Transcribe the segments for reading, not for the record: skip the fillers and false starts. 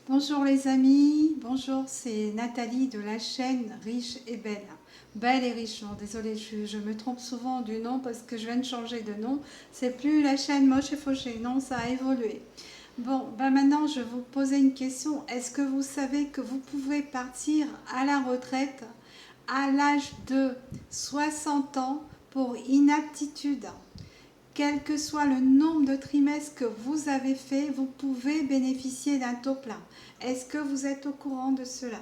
Bonjour les amis, bonjour, c'est Nathalie de la chaîne Riche et Belle. Belle et riche, non, désolée, je me trompe souvent du nom parce que je viens de changer de nom. C'est plus la chaîne Moche et Fauché, non, ça a évolué. Bon, ben maintenant je vais vous poser une question. Est-ce que vous savez que vous pouvez partir à la retraite à l'âge de 60 ans pour inaptitude? Quel que soit le nombre de trimestres que vous avez fait, vous pouvez bénéficier d'un taux plein. Est-ce que vous êtes au courant de cela?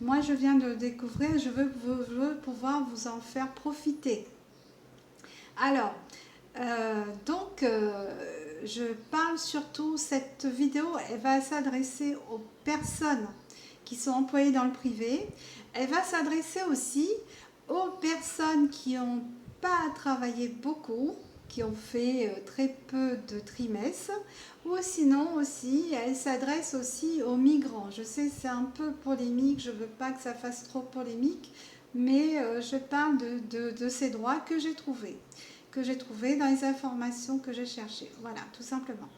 Moi, je viens de le découvrir, je veux pouvoir vous en faire profiter. Alors, je parle surtout, cette vidéo, elle va s'adresser aux personnes qui sont employées dans le privé. Elle va s'adresser aussi aux personnes qui n'ont pas travaillé beaucoup, qui ont fait très peu de trimestres, ou sinon aussi, elle s'adresse aussi aux migrants. Je sais, c'est un peu polémique, je ne veux pas que ça fasse trop polémique, mais je parle de ces droits que j'ai trouvé dans les informations que j'ai cherchées. Voilà, tout simplement.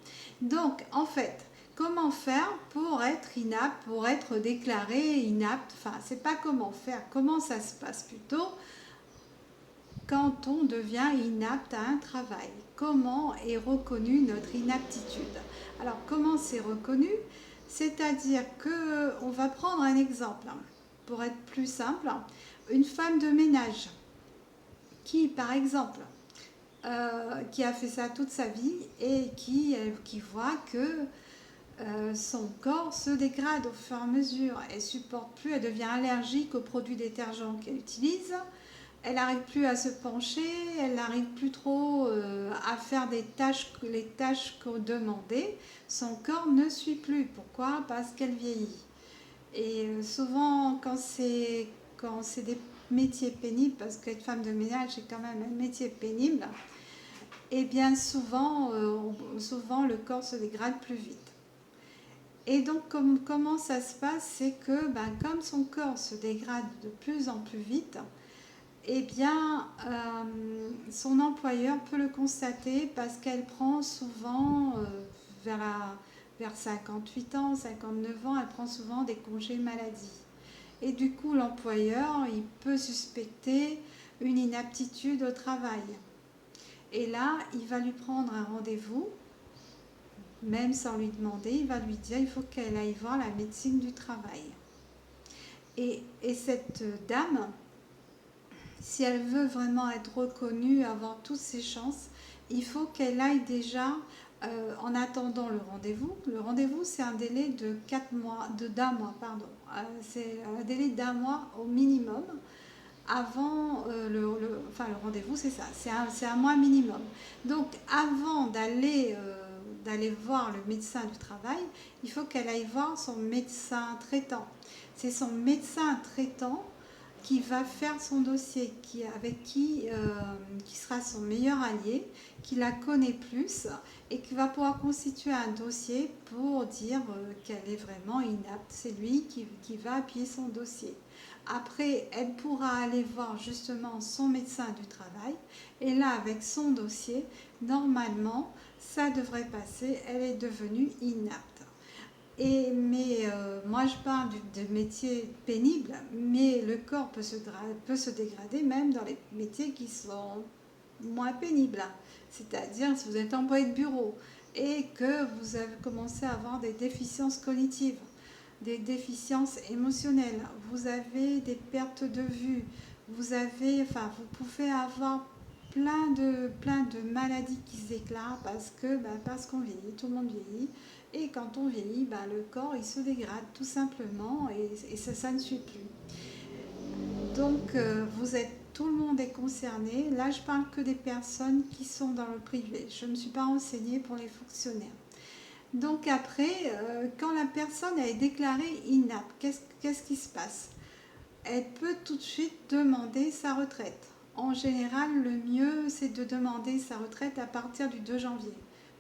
Donc, en fait, comment faire pour être inapte, pour être déclaré inapte? Enfin, c'est pas comment faire, comment ça se passe plutôt quand on devient inapte à un travail. Comment est reconnue notre inaptitude? Alors, comment c'est reconnu? C'est-à-dire que on va prendre un exemple pour être plus simple. Une femme de ménage qui, par exemple, qui a fait ça toute sa vie et qui voit que son corps se dégrade au fur et à mesure. Elle supporte plus, elle devient allergique aux produits détergents qu'elle utilise. Elle n'arrive plus à se pencher, elle n'arrive plus trop à faire les tâches qu'on demandait. Son corps ne suit plus. Pourquoi? Parce qu'elle vieillit. Et souvent, quand c'est des métiers pénibles, parce qu'être femme de ménage, c'est quand même un métier pénible, et bien souvent le corps se dégrade plus vite. Et donc comment ça se passe? C'est que comme son corps se dégrade de plus en plus vite, eh bien son employeur peut le constater parce qu'elle prend souvent vers 58 ans, 59 ans, elle prend souvent des congés maladie. Et du coup l'employeur il peut suspecter une inaptitude au travail. Et là, il va lui prendre un rendez-vous, même sans lui demander, il va lui dire il faut qu'elle aille voir la médecine du travail. Et cette dame, si elle veut vraiment être reconnue, avoir toutes ses chances, il faut qu'elle aille déjà en attendant le rendez-vous. Le rendez-vous, c'est un délai de 4 mois, d'un mois, pardon. C'est un délai d'un mois au minimum avant enfin le rendez-vous, c'est ça, c'est un mois minimum. Donc avant d'aller voir le médecin du travail, il faut qu'elle aille voir son médecin traitant. C'est son médecin traitant qui va faire son dossier, qui sera son meilleur allié, qui la connaît plus et qui va pouvoir constituer un dossier pour dire qu'elle est vraiment inapte. C'est lui qui va appuyer son dossier. Après, elle pourra aller voir justement son médecin du travail et là, avec son dossier, normalement, ça devrait passer. Elle est devenue inapte. Mais moi, je parle de métiers pénibles, mais le corps peut se dégrader même dans les métiers qui sont moins pénibles. C'est-à-dire si vous êtes employé de bureau et que vous avez commencé à avoir des déficiences cognitives, des déficiences émotionnelles, vous avez des pertes de vue, vous pouvez avoir plein de maladies qui se déclarent parce qu'on vieillit, tout le monde vieillit. Et quand on vieillit, le corps il se dégrade tout simplement et ça ne suit plus. Donc tout le monde est concerné. Là, je parle que des personnes qui sont dans le privé. Je ne me suis pas renseignée pour les fonctionnaires. Donc après, quand la personne est déclarée inapte, qu'est-ce qui se passe? Elle peut tout de suite demander sa retraite. En général, le mieux, c'est de demander sa retraite à partir du 2 janvier.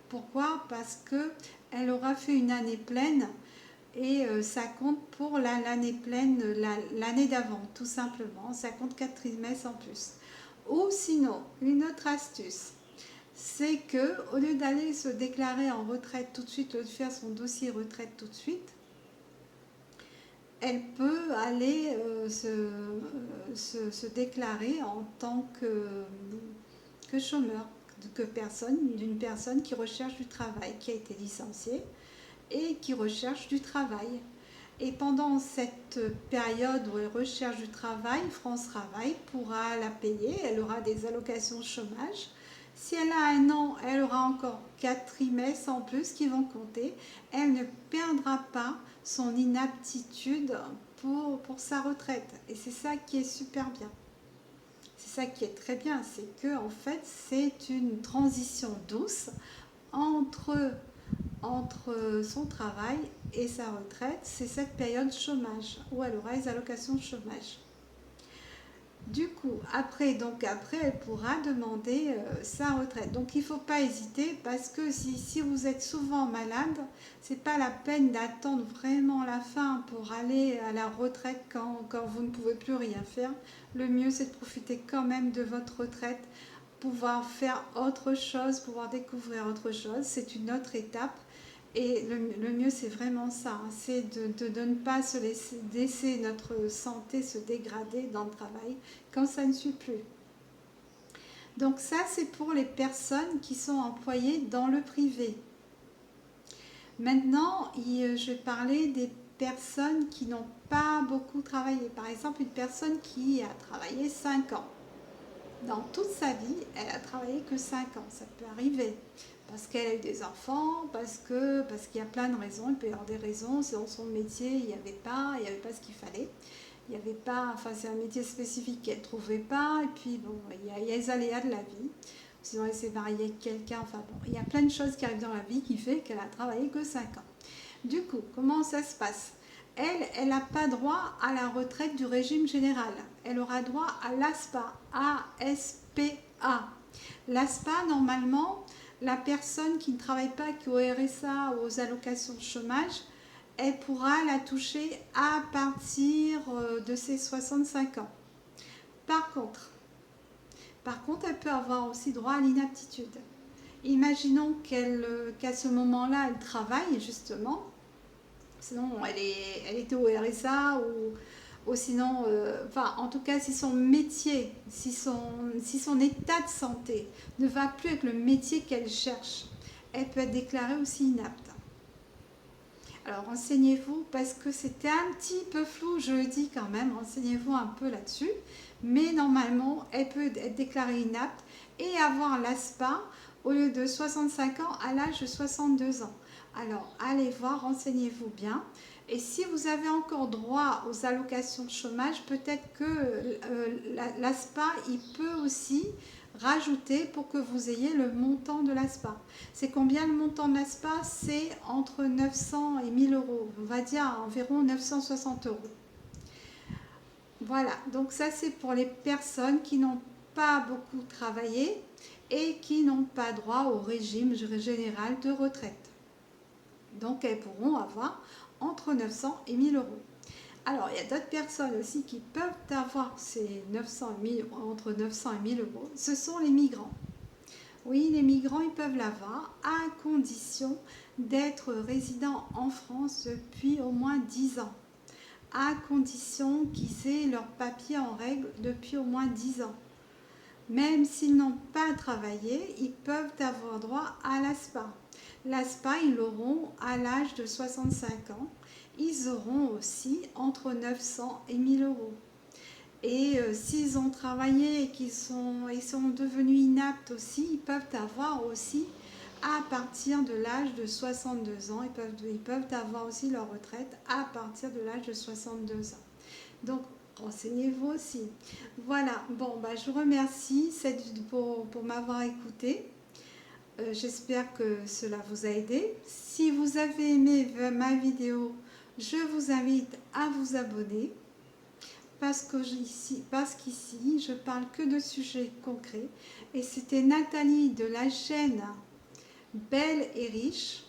Pourquoi? Parce qu'elle aura fait une année pleine et ça compte pour l'année pleine, l'année d'avant, tout simplement. Ça compte 4 trimestres en plus. Ou sinon, une autre astuce, c'est que au lieu d'aller se déclarer en retraite tout de suite, au lieu de faire son dossier retraite tout de suite, elle peut aller se déclarer en tant que chômeur, d'une personne qui recherche du travail, qui a été licenciée et qui recherche du travail. Et pendant cette période où elle recherche du travail, France Travail pourra la payer, elle aura des allocations chômage. Si elle a un an, elle aura encore 4 trimestres en plus qui vont compter. Elle ne perdra pas son inaptitude pour sa retraite. Et c'est ça qui est super bien. C'est ça qui est très bien, c'est que en fait c'est une transition douce entre son travail et sa retraite. C'est cette période chômage où elle aura les allocations chômage. Du coup, après, elle pourra demander sa retraite. Donc, il ne faut pas hésiter parce que si vous êtes souvent malade, c'est pas la peine d'attendre vraiment la fin pour aller à la retraite quand vous ne pouvez plus rien faire. Le mieux, c'est de profiter quand même de votre retraite, pouvoir faire autre chose, pouvoir découvrir autre chose. C'est une autre étape. Et le mieux, c'est vraiment ça, hein, c'est de ne pas se laisser notre santé se dégrader dans le travail quand ça ne suit plus. Donc ça, c'est pour les personnes qui sont employées dans le privé. Maintenant, je vais parler des personnes qui n'ont pas beaucoup travaillé. Par exemple, une personne qui a travaillé 5 ans. Dans toute sa vie, elle a travaillé que 5 ans. Ça peut arriver. Parce qu'elle a eu des enfants, parce qu'il y a plein de raisons. Il peut y avoir des raisons. C'est dans son métier, il n'y avait pas ce qu'il fallait. Il n'y avait pas, enfin c'est un métier spécifique qu'elle ne trouvait pas. Et puis bon, il y a les aléas de la vie. Sinon elle s'est mariée avec quelqu'un. Enfin bon, il y a plein de choses qui arrivent dans la vie qui fait qu'elle a travaillé que 5 ans. Du coup, comment ça se passe? Elle n'a pas droit à la retraite du régime général. Elle aura droit à l'ASPA. A-S-P-A. L'ASPA, normalement, la personne qui ne travaille pas, qui est au RSA ou aux allocations de chômage, elle pourra la toucher à partir de ses 65 ans. Par contre, elle peut avoir aussi droit à l'inaptitude. Imaginons qu'à ce moment-là, elle travaille justement. Sinon, elle était au RSA ou sinon, en tout cas, si son métier, si son état de santé ne va plus avec le métier qu'elle cherche, elle peut être déclarée aussi inapte. Alors renseignez-vous parce que c'était un petit peu flou, je le dis quand même, renseignez-vous un peu là-dessus. Mais normalement, elle peut être déclarée inapte et avoir l'ASPA au lieu de 65 ans à l'âge de 62 ans. Alors allez voir, renseignez-vous bien. Et si vous avez encore droit aux allocations de chômage, peut-être que l'ASPA, il peut aussi rajouter pour que vous ayez le montant de l'ASPA. C'est combien le montant de l'ASPA? C'est entre 900 et 1000 euros. On va dire environ 960 euros. Voilà, donc ça c'est pour les personnes qui n'ont pas beaucoup travaillé et qui n'ont pas droit au régime général de retraite. Donc elles pourront avoir entre 900 et 1000 euros. Alors, il y a d'autres personnes aussi qui peuvent avoir ces 900 et 1000, entre 900 et 1000 euros. Ce sont les migrants. Oui, les migrants, ils peuvent l'avoir à condition d'être résidents en France depuis au moins 10 ans. À condition qu'ils aient leurs papiers en règle depuis au moins 10 ans. Même s'ils n'ont pas travaillé, ils peuvent avoir droit à l'ASPA. L'ASPA, ils l'auront à l'âge de 65 ans. Ils auront aussi entre 900 et 1000 euros. Et s'ils ont travaillé et qu'ils sont devenus inaptes aussi, ils peuvent avoir aussi à partir de l'âge de 62 ans. Ils peuvent avoir aussi leur retraite à partir de l'âge de 62 ans. Donc, renseignez-vous aussi. Voilà, bon, je vous remercie pour m'avoir écouté. J'espère que cela vous a aidé. Si vous avez aimé ma vidéo, je vous invite à vous abonner parce qu'ici, je parle que de sujets concrets. Et c'était Nathalie de la chaîne Belle et Riche.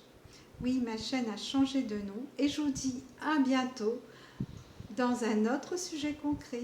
Oui, ma chaîne a changé de nom. Et je vous dis à bientôt dans un autre sujet concret.